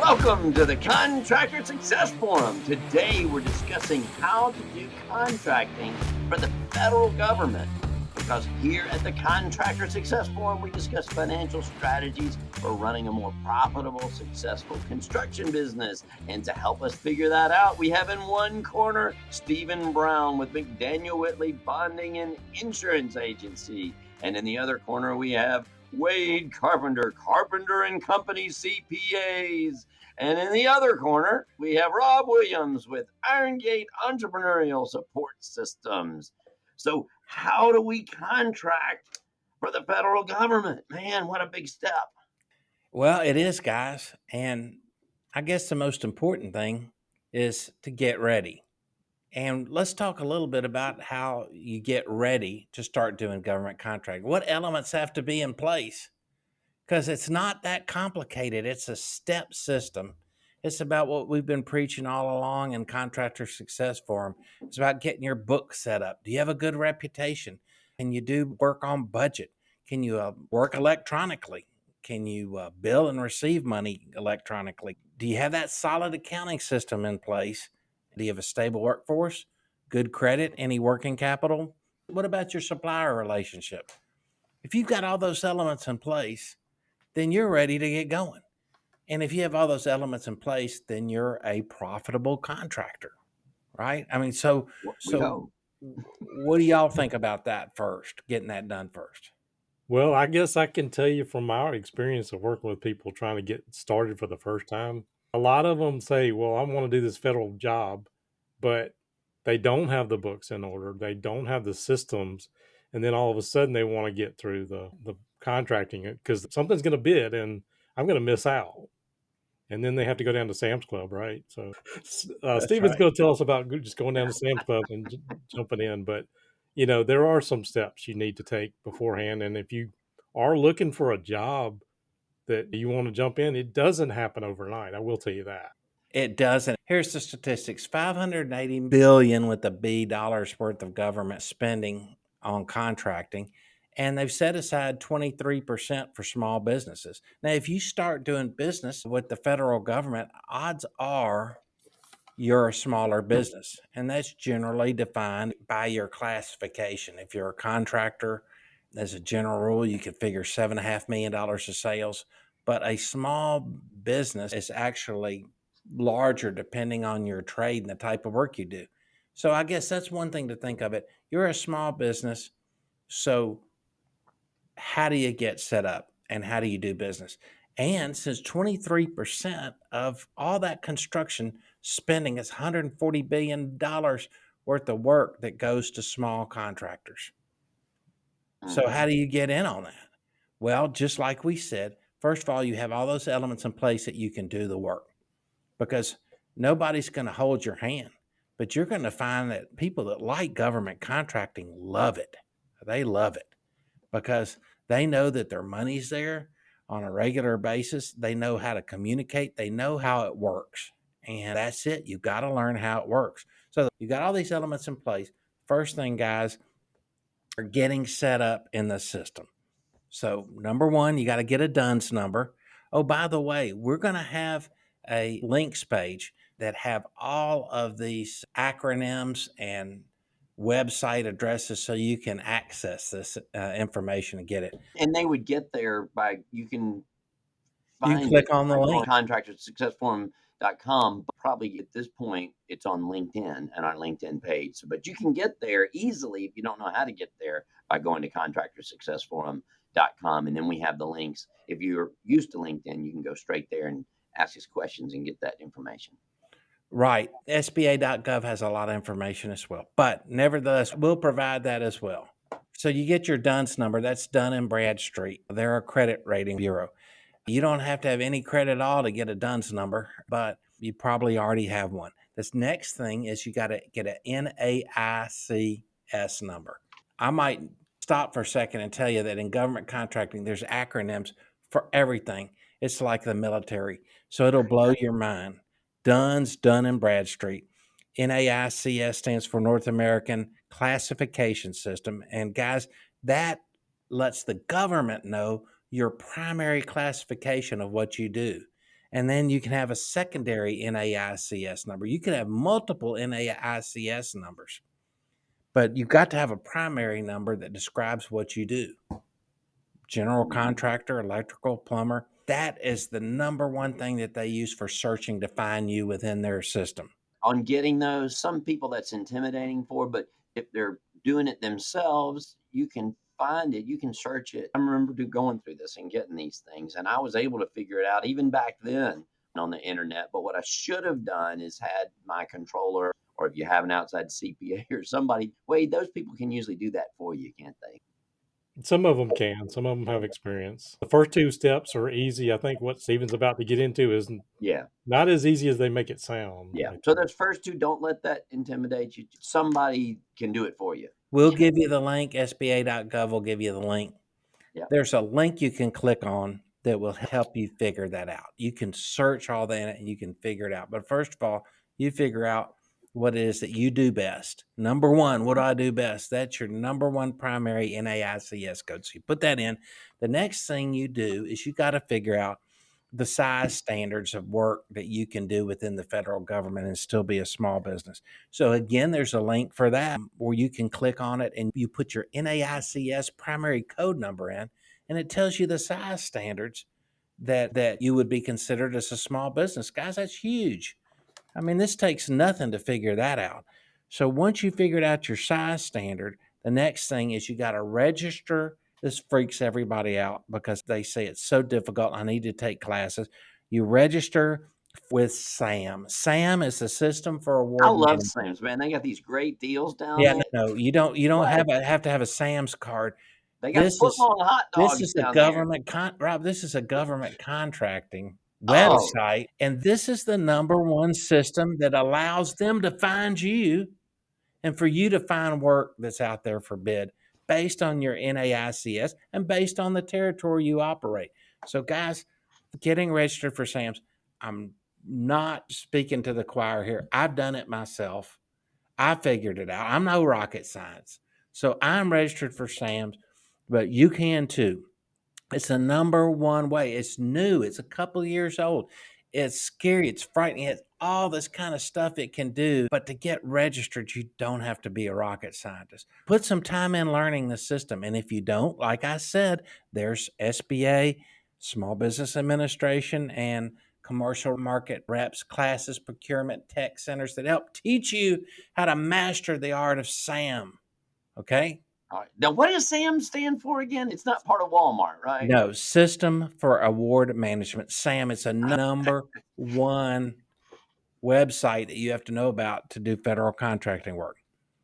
Welcome to the Contractor Success Forum. Today we're discussing how to do contracting for the federal government. Because here at the Contractor Success Forum, we discuss financial strategies for running a more profitable, successful construction business. And to help us figure that out, we have in one corner Stephen Brown with McDaniel Whitley Bonding and Insurance Agency. And in the other corner, we have Wade Carpenter, Carpenter and Company CPAs. And in the other corner, we have Rob Williams with Iron Gate Entrepreneurial Support Systems. So how do we contract for the federal government? Man, what a big step. Well, it is, guys. And I guess the most important thing is to get ready. And let's talk a little bit about how you get ready to start doing government contracting. What elements have to be in place? Because it's not that complicated. It's a step system. It's about what we've been preaching all along in Contractor Success Forum. It's about getting your book set up. Do you have a good reputation? Can you do work on budget? Can you work electronically? Can you bill and receive money electronically? Do you have that solid accounting system in place? Do you have a stable workforce? Good credit? Any working capital? What about your supplier relationship? If you've got all those elements in place, then you're ready to get going. And if you have all those elements in place, then you're a profitable contractor, right? I mean, so what do y'all think about that first, getting that done first? Well, I guess I can tell you from our experience of working with people trying to get started for the first time. A lot of them say, well, I want to do this federal job, but they don't have the books in order. They don't have the systems. And then all of a sudden they want to get through the contracting because something's going to bid and I'm going to miss out. And then they have to go down to Sam's Club, right? So Stephen's right. going to tell us about just going down to Sam's Club and jumping in. But, you know, there are some steps you need to take beforehand. And if you are looking for a job that you want to jump in, it doesn't happen overnight. I will tell you that. It doesn't. Here's the statistics: 580 billion with the B dollars worth of government spending on contracting. And they've set aside 23% for small businesses. Now, if you start doing business with the federal government, odds are you're a smaller business. And that's generally defined by your classification. If you're a contractor, as a general rule, you could figure $7.5 million of sales. But a small business is actually larger depending on your trade and the type of work you do. So I guess that's one thing to think of it. You're a small business. So how do you get set up and how do you do business? And since 23% of all that construction spending is $140 billion worth of work that goes to small contractors. So how do you get in on that? Well, just like we said, first of all, you have all those elements in place that you can do the work, because nobody's going to hold your hand, but you're going to find that people that like government contracting love it. They love it because they know that their money's there on a regular basis. They know how to communicate. They know how it works. And that's it. You've got to learn how it works. So you got all these elements in place. First thing, guys, are getting set up in the system. So number one, you got to get a DUNS number. Oh, by the way, we're going to have a links page that have all of these acronyms and website addresses so you can access this information and get it. And they would get there by, you can You find click it on the on link. contractorsuccessforum.com. But probably at this point, it's on LinkedIn and our LinkedIn page. But you can get there easily if you don't know how to get there by going to contractorsuccessforum.com. And then we have the links. If you're used to LinkedIn, you can go straight there and ask us questions and get that information. Right. SBA.gov has a lot of information as well. But nevertheless, we'll provide that as well. So you get your DUNS number. That's Dun & Bradstreet. They're a credit rating bureau. You don't have to have any credit at all to get a DUNS number, but you probably already have one. This next thing is you got to get an NAICS number. I might stop for a second and tell you that in government contracting, there's acronyms for everything. It's like the military. So it'll blow your mind. DUNS, Dun & Bradstreet. NAICS stands for North American Classification System. And guys, that lets the government know your primary classification of what you do. And then you can have a secondary NAICS number. You can have multiple NAICS numbers, but you've got to have a primary number that describes what you do. General contractor, electrical, plumber. That is the number one thing that they use for searching to find you within their system. On getting those, some people that's intimidating for, but if they're doing it themselves, you can find it, you can search it. I remember going through this and getting these things, and I was able to figure it out even back then on the internet. But what I should have done is had my controller, or if you have an outside CPA or somebody, Wade, those people can usually do that for you, can't they? Some of them can. Some of them have experience. The first two steps are easy. I think what Steven's about to get into is Yeah. not as easy as they make it sound. Yeah. So those first two, don't let that intimidate you. Somebody can do it for you. We'll give you the link. SBA.gov will give you the link. Yeah. There's a link you can click on that will help you figure that out. You can search all that in it and you can figure it out. But first of all, you figure out what it is that you do best. Number one, what do I do best? That's your number one primary NAICS code. So you put that in. The next thing you do is you got to figure out the size standards of work that you can do within the federal government and still be a small business. So again, there's a link for that where you can click on it and you put your NAICS primary code number in, and it tells you the size standards that you would be considered as a small business. Guys, that's huge. I mean, this takes nothing to figure that out. So once you figured out your size standard, the next thing is you got to register. This freaks everybody out because they say it's so difficult. I need to take classes. You register with SAM. SAM is the System for I Award love Management. Sam's, man. They got these great deals down Yeah, there. no, you don't What? have to have a SAM's card. They got football and hot This dogs is the down there. government Rob, this is a government contracting Oh, website, and this is the number one system that allows them to find you and for you to find work that's out there for bid based on your NAICS and based on the territory you operate. So, guys, getting registered for SAMS, I'm not speaking to the choir here. I've done it myself. I figured it out. I'm no rocket science. So I'm registered for SAMS, but you can too. It's the number one way. It's new. It's a couple of years old. It's scary. It's frightening. It's all this kind of stuff it can do. But to get registered, you don't have to be a rocket scientist. Put some time in learning the system. And if you don't, like I said, there's SBA, Small Business Administration, and commercial market reps, classes, procurement, tech centers that help teach you how to master the art of SAM. Okay? all right. Now, what does SAM stand for again? It's not part of Walmart, right? No, System for Award Management. SAM, it's a number one website that you have to know about to do federal contracting work.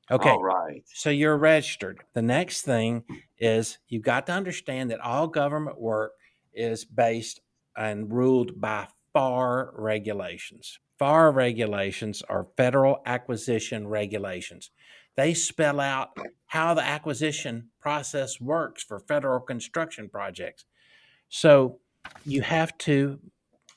Okay, All right. so you're registered. The next thing is you've got to understand that all government work is based and ruled by FAR regulations. FAR regulations are federal acquisition regulations. They spell out how the acquisition process works for federal construction projects. So you have to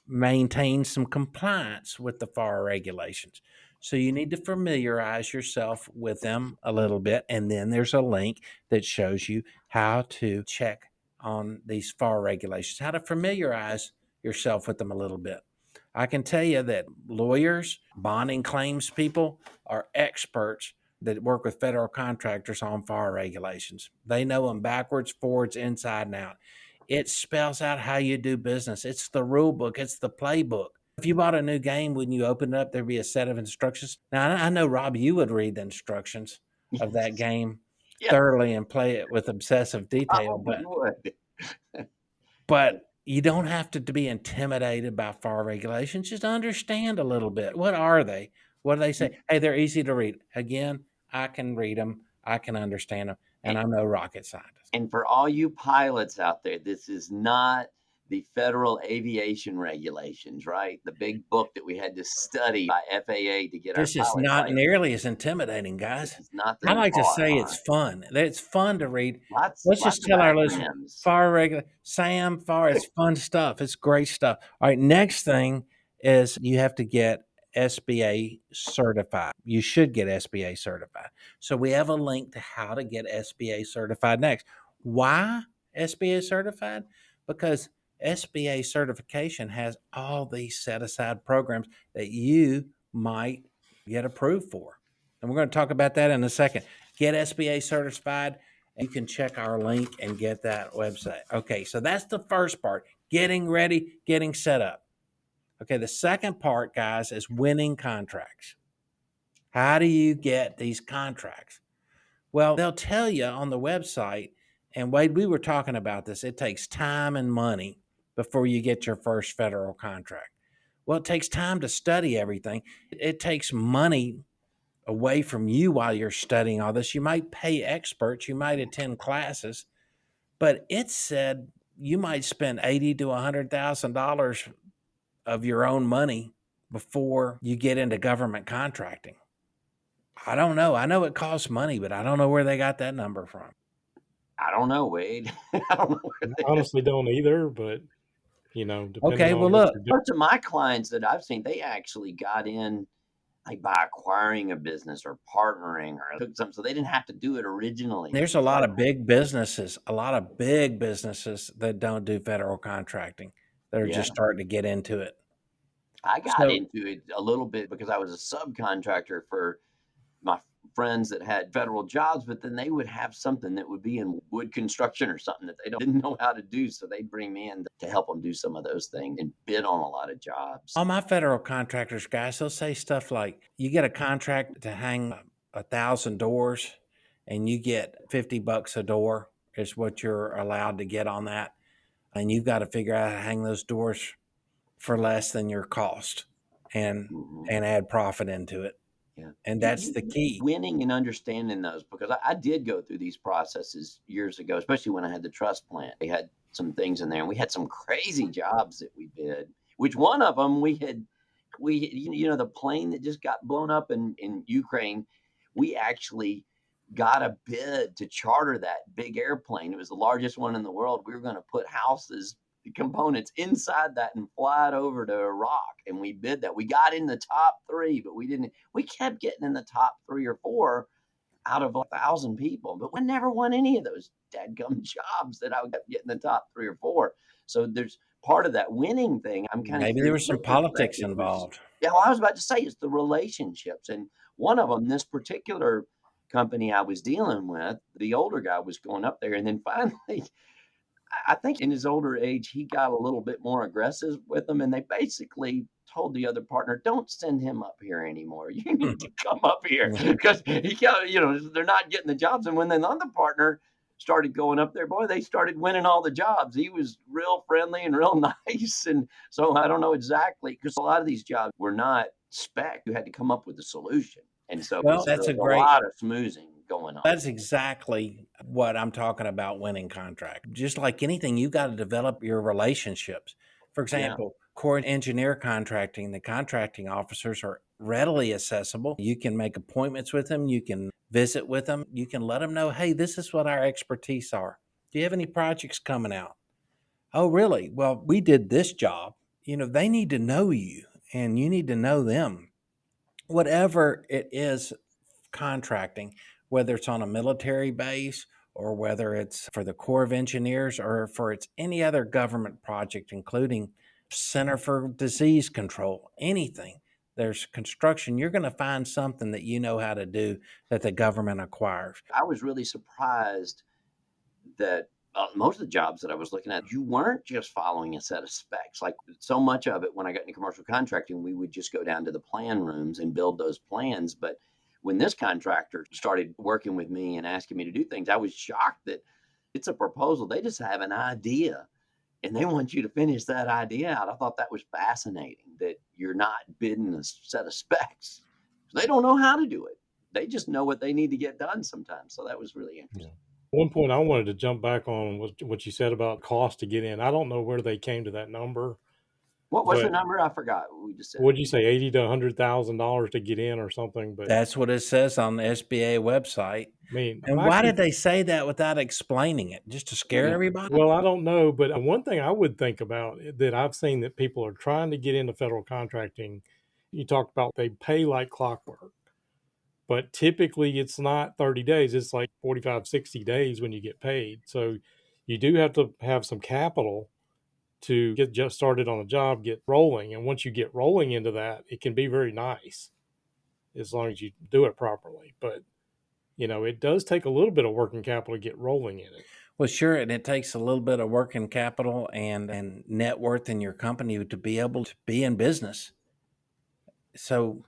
maintain some compliance with the FAR regulations. So you need to familiarize yourself with them a little bit. And then there's a link that shows you how to check on these FAR regulations, how to familiarize yourself with them a little bit. I can tell you that lawyers, bonding claims people are experts that work with federal contractors on FAR regulations. They know them backwards, forwards, inside, and out. It spells out how you do business. It's the rule book. It's the playbook. If you bought a new game, when you open it up, there'd be a set of instructions. Now, I know, Rob, you would read the instructions of that game Yeah, thoroughly and play it with obsessive I detail, probably would. but you don't have to be intimidated by FAR regulations. Just understand a little bit. What are they? What do they say? Hey, they're easy to read. Again, I can read them. I can understand them, and I'm no rocket scientist. And for all you pilots out there, this is not the federal aviation regulations, right? The big book that we had to study by FAA to get This our is pilot not license. nearly as intimidating, guys. It's not I that like to hard. say All it's right. fun. It's fun to read. Lots Let's just of tell our listeners, acronyms. FAR regular SAM, FAR, it's fun stuff. It's great stuff. All right, next thing is you have to get SBA certified. You should get SBA certified. So we have a link to how to get SBA certified next. Why SBA certified? Because SBA certification has all these set aside programs that you might get approved for. And we're going to talk about that in a second. Get SBA certified. You can check our link and get that website. Okay, so that's the first part, getting ready, getting set up. Okay, the second part, guys, is winning contracts. How do you get these contracts? Well, they'll tell you on the website, and Wade, we were talking about this. It takes time and money before you get your first federal contract. Well, it takes time to study everything. It takes money away from you while you're studying all this. You might pay experts, you might attend classes, but it said you might spend $80,000 to $100,000 of your own money before you get into government contracting. I don't know. I know it costs money, but I don't know where they got that number from. I don't know, Wade. I don't know where I honestly don't either, but depending Okay, well, on what look, you're doing. Parts of my clients that I've seen, they actually got in like by acquiring a business or partnering or took something, so they didn't have to do it originally. there's a lot of big businesses, that don't do federal contracting that are Yeah. just starting to get into it. I got So- into it a little bit because I was a subcontractor for my friends that had federal jobs, but then they would have something that would be in wood construction or something that they didn't know how to do. So they'd bring me in to help them do some of those things and bid on a lot of jobs. All my federal contractors, guys, they'll say stuff like, you get a contract to hang 1,000 doors and you get $50 a door is what you're allowed to get on that. And you've got to figure out how to hang those doors for less than your cost and Mhm. add profit into it. Yeah. And that's the key. Winning and understanding those, because I did go through these processes years ago, especially when I had the trust plant. They had some things in there, and we had some crazy jobs that we bid. Which one of them the plane that just got blown up in Ukraine, we actually got a bid to charter that big airplane. It was the largest one in the world. We were going to put houses components inside that and fly it over to Iraq. And we bid that. We got in the top 3, but we kept getting in the top 3 or 4 out of 1,000 people, but we never won any of those dadgum jobs that I kept getting the top 3 or 4. So there's part of that winning thing. I'm kind of Maybe there was some politics involved. Yeah, well, I was about to say it's the relationships. And one of them, this particular company I was dealing with, the older guy was going up there. And then finally, I think in his older age, he got a little bit more aggressive with them, and they basically told the other partner, "Don't send him up here anymore. You need to come up here because he got, they're not getting the jobs." And when the other partner started going up there, boy, they started winning all the jobs. He was real friendly and real nice, and so I don't know exactly, because a lot of these jobs were not spec. You had to come up with a solution, and so Well, that's there's a great- lot of smoothing going on. That's exactly what I'm talking about, winning contract. Just like anything, you got to develop your relationships. For example, core engineer contracting, the contracting officers are readily accessible. You can make appointments with them. You can visit with them. You can let them know, hey, this is what our expertise are. Do you have any projects coming out? Oh, really? Well, we did this job. They need to know you and you need to know them. Whatever it is, contracting, whether it's on a military base or whether it's for the Corps of Engineers or for it's any other government project, including Center for Disease Control, anything. There's construction, you're going to find something that you know how to do that the government acquires. I was really surprised that most of the jobs that I was looking at, you weren't just following a set of specs. Like so much of it, when I got into commercial contracting, we would just go down to the plan rooms and build those plans. But when this contractor started working with me and asking me to do things, I was shocked that it's a proposal. They just have an idea and they want you to finish that idea out. I thought that was fascinating, that you're not bidding a set of specs. They don't know how to do it. They just know what they need to get done sometimes. So that was really interesting. One point I wanted to jump back on was what you said about cost to get in. I don't know where they came to that number. What was the But- number? I forgot what we just said. What'd you say, $80,000 to $100,000 to get in or something? But That's what it says on the SBA website. I mean, And why did they say that without explaining it? Just to scare everybody? Well, I don't know, but one thing I would think about that I've seen that people are trying to get into federal contracting, you talked about they pay like clockwork, but typically it's not 30 days. It's like 45, 60 days when you get paid. So you do have to have some capital to get just started on a job, get rolling. And once you get rolling into that, it can be very nice as long as you do it properly. But, it does take a little bit of working capital to get rolling in it. Well, sure, and it takes a little bit of working capital and net worth in your company to be able to be in business. So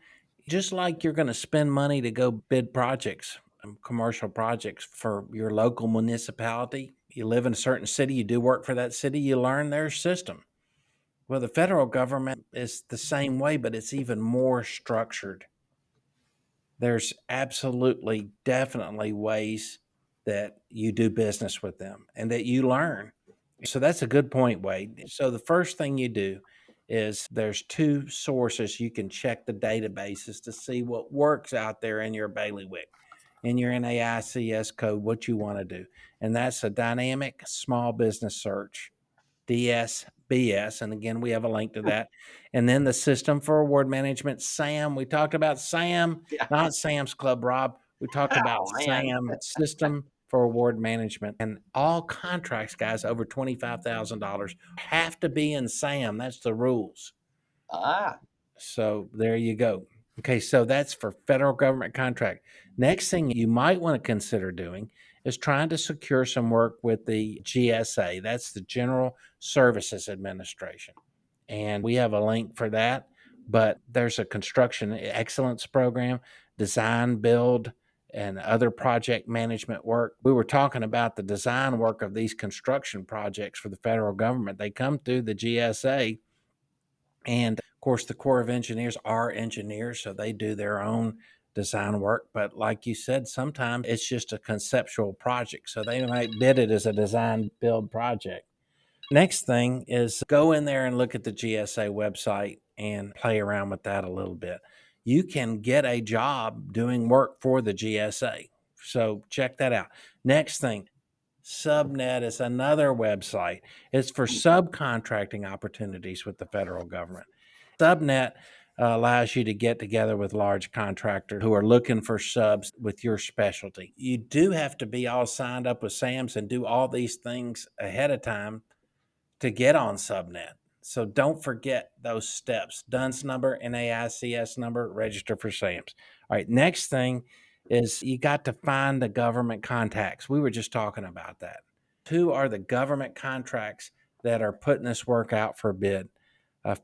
just like you're going to spend money to go bid projects, commercial projects for your local municipality, you live in a certain city, you do work for that city, you learn their system. Well, the federal government is the same way, but it's even more structured. There's absolutely, definitely ways that you do business with them and that you learn. So that's a good point, Wade. So the first thing you do is there's two sources you can check the databases to see what works out there in your bailiwick, in your NAICS code, what you want to do. And that's a dynamic small business search, DSBS. And again, we have a link to that. And then the system for award management, SAM. We talked about SAM, Yeah. not Sam's Club, Rob. We talked about Oh, man. SAM, System for Award Management. And all contracts, guys, over $25,000 have to be in SAM. That's the rules. Ah, So there you go. Okay, so that's for federal government contract. Next thing you might want to consider doing is trying to secure some work with the GSA. That's the General Services Administration. And we have a link for that. But there's a construction excellence program, design, build, and other project management work. We were talking about the design work of these construction projects for the federal government. They come through the GSA. And of course, the Corps of Engineers are engineers, so they do their own design work. But like you said, sometimes it's just a conceptual project. So they might bid it as a design build project. Next thing is go in there and look at the GSA website and play around with that a little bit. You can get a job doing work for the GSA. So check that out. Next thing, Subnet is another website. It's for subcontracting opportunities with the federal government. Subnet allows you to get together with large contractors who are looking for subs with your specialty. You do have to be all signed up with SAMS and do all these things ahead of time to get on Subnet. So don't forget those steps. DUNS number, NAICS number, register for SAMS. All right, next thing is you got to find the government contacts. We were just talking about that. Who are the government contracts that are putting this work out for bid?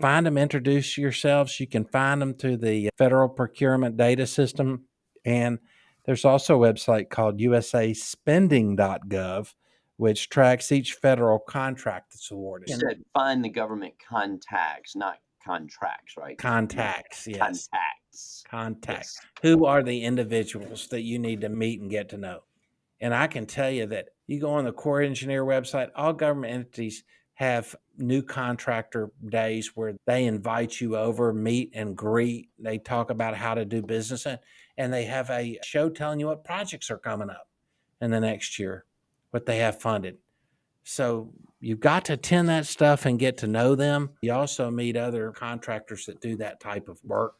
Find them, introduce yourselves. You can find them through the Federal Procurement Data System. And there's also a website called usaspending.gov, which tracks each federal contract that's awarded. you said find the government contacts, not contracts, right? Contacts, yes. Contacts. Yes. Who are the individuals that you need to meet and get to know? And I can tell you that you go on the Corps Engineer website, all government entities have new contractor days where they invite you over, meet and greet. They talk about how to do business, and they have a show telling you what projects are coming up in the next year, what they have funded. So you've got to attend that stuff and get to know them. You also meet other contractors that do that type of work.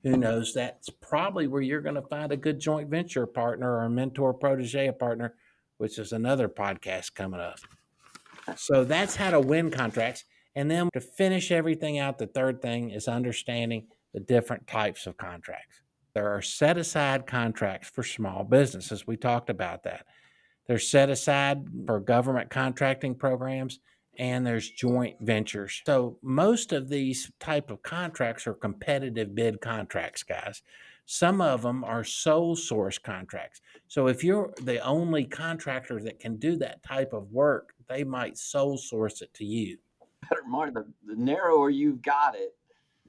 Who knows? That's probably where you're going to find a good joint venture partner or a mentor protege partner, which is another podcast coming up. So that's how to win contracts. And then to finish everything out, the third thing is understanding the different types of contracts. There are set aside contracts for small businesses. We talked about that. They're set aside for government contracting programs, and there's joint ventures. So most of these type of contracts are competitive bid contracts, guys. Some of them are sole source contracts. So if you're the only contractor that can do that type of work, they might sole source it to you. Better, Mark, the narrower you've got it.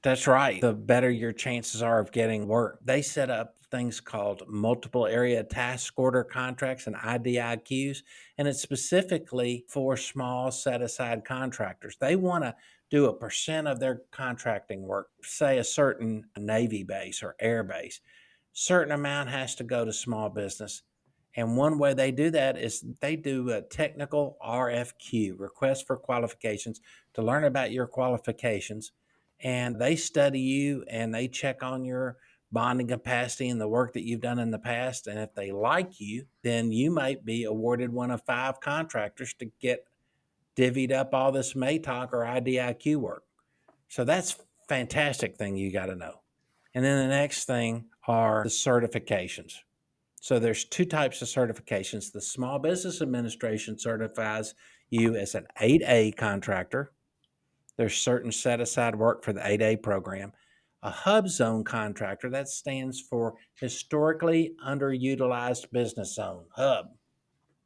That's right. The better your chances are of getting work. They set up things called multiple area task order contracts and IDIQs, and it's specifically for small set aside contractors. They want to do a percent of their contracting work, say a certain Navy base or air base. Certain amount has to go to small business. And one way they do that is they do a technical RFQ, request for qualifications, to learn about your qualifications. And they study you and they check on your bonding capacity and the work that you've done in the past. And if they like you, then you might be awarded one of 5 contractors to get divvied up all this MATOC or IDIQ work. So that's fantastic thing you got to know. And then the next thing are the certifications. So there's two types of certifications. The Small Business Administration certifies you as an 8A contractor. There's certain set aside work for the 8A program. A HUBZone contractor, that stands for Historically Underutilized Business Zone, HUB.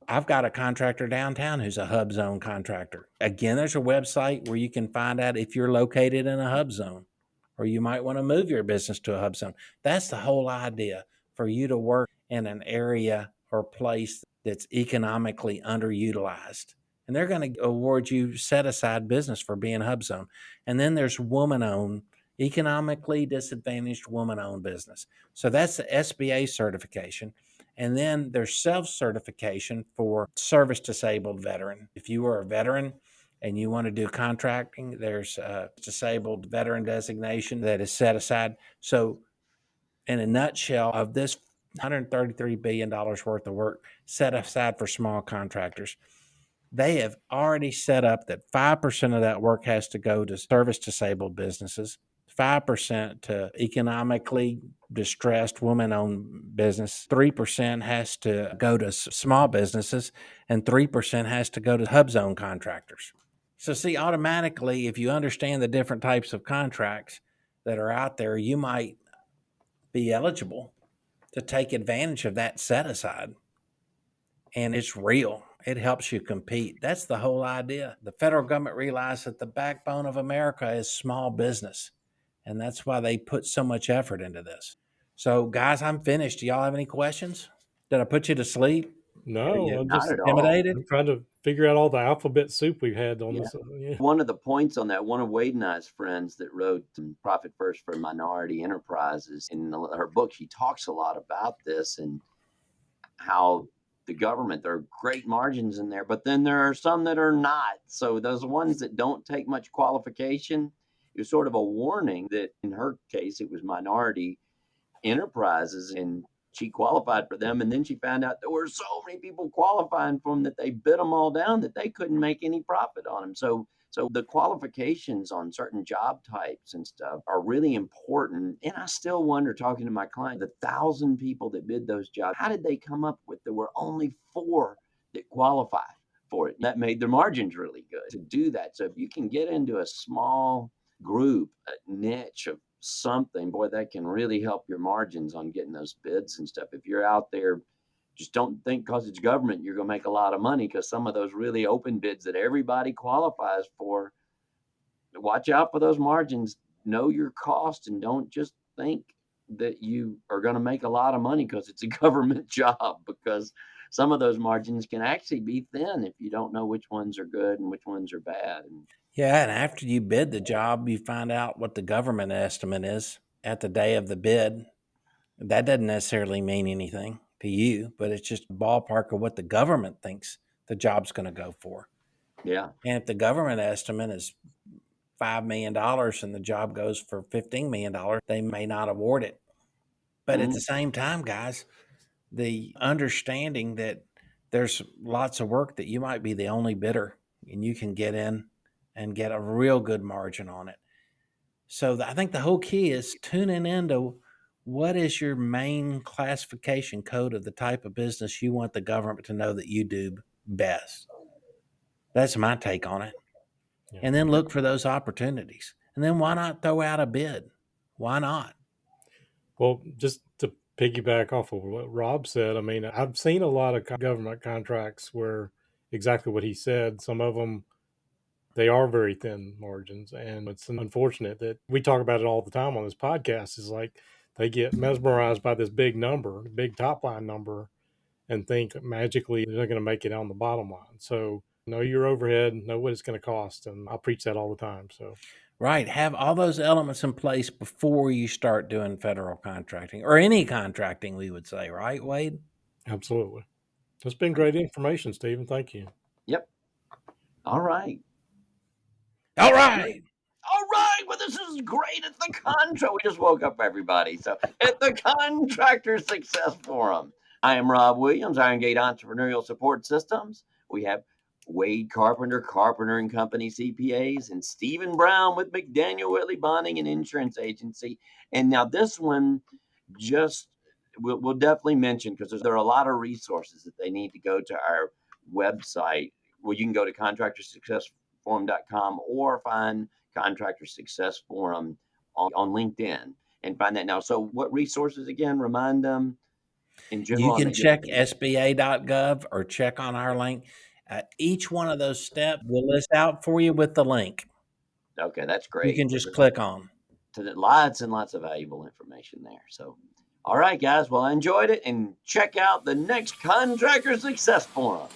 I've got a contractor downtown who's a HUBZone contractor. Again, there's a website where you can find out if you're located in a HUBZone, or you might want to move your business to a HUBZone. That's the whole idea, for you to work in an area or place that's economically underutilized. And they're going to award you set aside business for being HUBZone. And then there's woman-owned, economically disadvantaged woman-owned business. So that's the SBA certification. And then there's self-certification for service disabled veteran. If you are a veteran and you want to do contracting, there's a disabled veteran designation that is set aside. So in a nutshell, of this $133 billion worth of work set aside for small contractors, they have already set up that 5% of that work has to go to service disabled businesses, 5% to economically distressed woman-owned business, 3% has to go to small businesses, and 3% has to go to HUBZone contractors. So see, automatically, if you understand the different types of contracts that are out there, you might be eligible to take advantage of that set aside. And it's real. It helps you compete. That's the whole idea. The federal government realized that the backbone of America is small business. And that's why they put so much effort into this. So, guys, I'm finished. Do y'all have any questions? Did I put you to sleep? No, I'm Not just at all. Intimidated? I'm trying to figure out all the alphabet soup we've had on Yeah. this. Yeah. One of the points on that, one of Wade and I's friends that wrote Profit First for Minority Enterprises, in her book, she talks a lot about this and how the government, there are great margins in there, but then there are some that are not. So those ones that don't take much qualification, it was sort of a warning that in her case, it was minority enterprises, and she qualified for them. And then she found out there were so many people qualifying for them that they bid them all down, that they couldn't make any profit on them. So the qualifications on certain job types and stuff are really important. And I still wonder, talking to my client, the 1,000 people that bid those jobs, how did they come up with there were only 4 that qualified for it? That made their margins really good to do that. So if you can get into a small group, a niche of something, boy, that can really help your margins on getting those bids and stuff. If you're out there, just don't think because it's government you're going to make a lot of money, because some of those really open bids that everybody qualifies for, watch out for those margins. Know your cost, and don't just think that you are going to make a lot of money because it's a government job, because some of those margins can actually be thin if you don't know which ones are good and which ones are bad. Yeah, and after you bid the job, you find out what the government estimate is at the day of the bid. That doesn't necessarily mean anything to you, but it's just a ballpark of what the government thinks the job's going to go for. Yeah. And if the government estimate is $5 million and the job goes for $15 million, they may not award it. But at the same time, guys, the understanding that there's lots of work that you might be the only bidder and you can get in and get a real good margin on it. So I think the whole key is tuning into what is your main classification code of the type of business you want the government to know that you do best. That's my take on it. Yeah. And then look for those opportunities. And then why not throw out a bid? Why not? Well, just to piggyback off of what Rob said, I mean, I've seen a lot of government contracts where exactly what he said. Some of them, they are very thin margins, and it's unfortunate that we talk about it all the time on this podcast. Is like they get mesmerized by this big number, big top line number, and think magically they're going to make it on the bottom line. So know your overhead, know what it's going to cost, and I preach that all the time. So right, have all those elements in place before you start doing federal contracting, or any contracting, we would say, right, Wade? absolutely, that's been great information, Stephen. Thank you. Yep. All right. All right. All right. Well, this is great at the contract. We just woke up, everybody. So at the Contractor Success Forum, I am Rob Williams, Iron Gate Entrepreneurial Support Systems. We have Wade Carpenter, Carpenter and Company CPAs, and Stephen Brown with McDaniel Whitley Bonding and Insurance Agency. And now this one, just we'll definitely mention, because there are a lot of resources that they need to go to our website. Well, you can go to contractorsuccessforum.com or find Contractor Success Forum on LinkedIn and find that now. So what resources again? Remind them in general. You on can that- check SBA.gov or check on our link. Each one of those steps will list out for you with the link. Okay, that's You great. can just click on. To lots and lots of valuable information there. So, all right, guys. Well, I enjoyed it, and check out the next Contractor Success Forum.